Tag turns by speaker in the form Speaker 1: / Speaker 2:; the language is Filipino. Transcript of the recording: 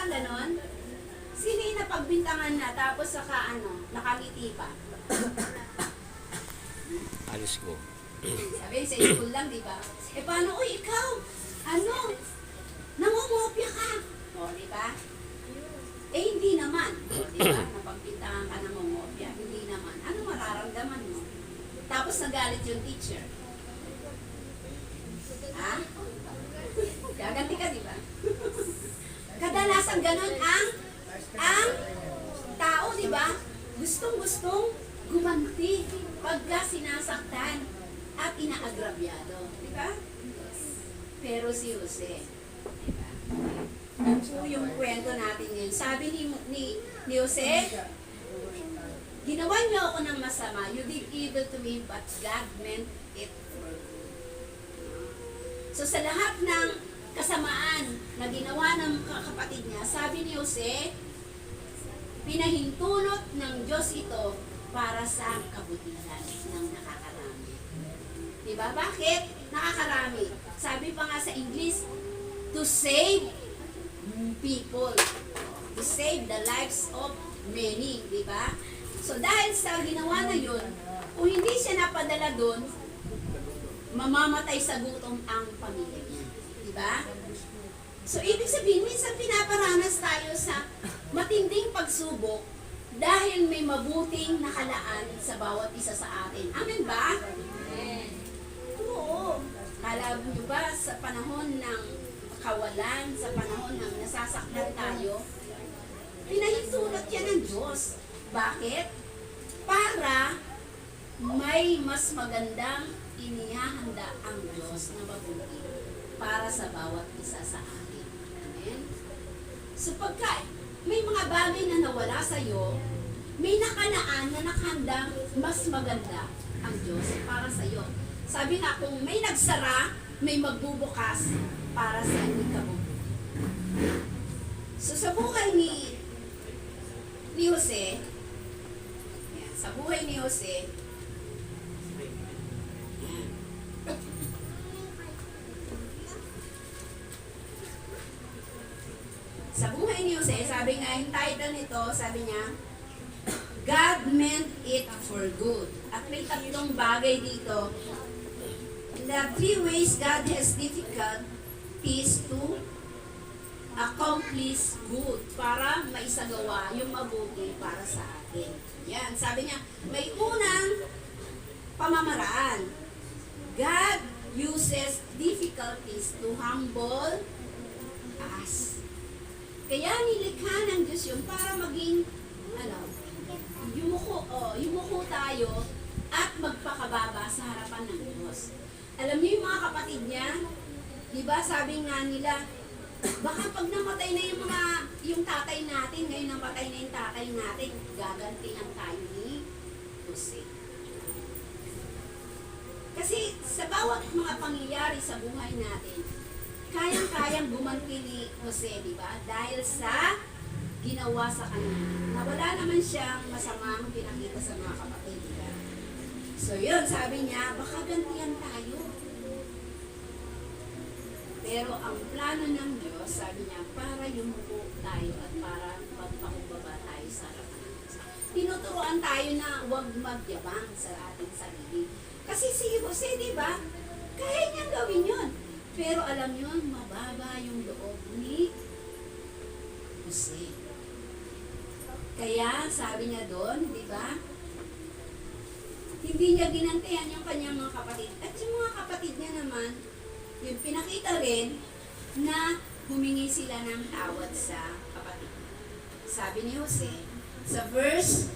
Speaker 1: ganon? Sino yung napagbintangan na tapos saka nakangiti pa?
Speaker 2: Alis ko.
Speaker 1: Sabi, sa school lang, di ba? Eh, paano, uy, ikaw, nangungopia ka. O, di ba? Eh, hindi naman. O, di ba? Napagbintangan ka nangungopia. Hindi naman. Ano mararamdaman mo? Tapos nagalit yung teacher. Ha? Gaganti ka, di ba? Kadalasan ganun ang tao, di ba? Gustong-gustong gumanti pagka sinasaktan at inaagrabyado. Di ba? Pero si Jose, di ba? Yan po yung kwento natin ngayon. Sabi ni Jose, ginawa niyo ako ng masama. You did evil to me, but God meant it for good. So sa lahat ng kasamaan na ginawa ng kapatid niya, sabi ni Jose, pinahintulot ng Diyos ito para sa kabutihan ng nakakarami. Diba? Bakit? Nakakarami. Sabi pa nga sa English, to save people. To save the lives of many. Diba? So dahil sa ginawa na yun, kung hindi siya napadala doon, mamamatay sa gutom ang pamilya niya. Diba? So ibig sabihin, minsan pinaparanas tayo sa matinding pagsubok dahil may mabuting nakalaan sa bawat isa sa atin. Amen ba? Amen. Oo. Kala nyo ba sa panahon ng kawalan, sa panahon ng nasasaktan tayo, pinahintulot yan ng Diyos. Bakit? Para may mas magandang inihahanda ang Diyos na mabuti para sa bawat isa sa atin. Amen? So pagka may mga bagay na nawala sa iyo, may nakalaan na nakahandang mas maganda ang Diyos para sa iyo. Sabi nga, kung may nagsara, may magbubukas para sa ikabubuti. So sa buhay ni Jose, yan, sa buhay ni Jose, yan. Sa buhay ni Jose, sabi nga, yung title nito, sabi niya, God meant it for good. At may tatlong bagay dito. The three ways God has difficulties to accomplish good, para maisagawa yung mabuti para sa atin. Yan, sabi niya, may unang pamamaraan. God uses difficulties to humble us. Kaya nilikha ng Diyos yun para maging, yumuko tayo at magpakababa sa harapan ng Diyos. Alam niyo yung mga kapatid niya, di ba sabi nga nila, baka pag namatay na yung tatay natin, ngayon namatay na yung tatay natin, gagantihan tayo ni Jose. Kasi sa bawat mga pangyayari sa buhay natin, kayang-kayang gumanti ni Jose, di ba? Dahil sa ginawa sa kanya. Nawala naman siyang masamang pinakita sa mga kapatid, di ba? So yun, sabi niya, baka gantihan tayo. Pero ang plano ng Diyos, sabi niya, para yumuko tayo at para magpakumbaba tayo sa harapan ng Diyos. Tinuturuan tayo na huwag magyabang sa ating sarili. Kasi si Jose, di ba? Kaya niyang gawin yun. Pero alam niyo, mababa yung loob ni Jose. Kaya sabi niya doon, di ba? Hindi niya ginantihan yung kanyang mga kapatid. At yung mga kapatid niya naman, yung pinakita rin na humingi sila ng tawad sa kapatid. Sabi ni Jose, sa verse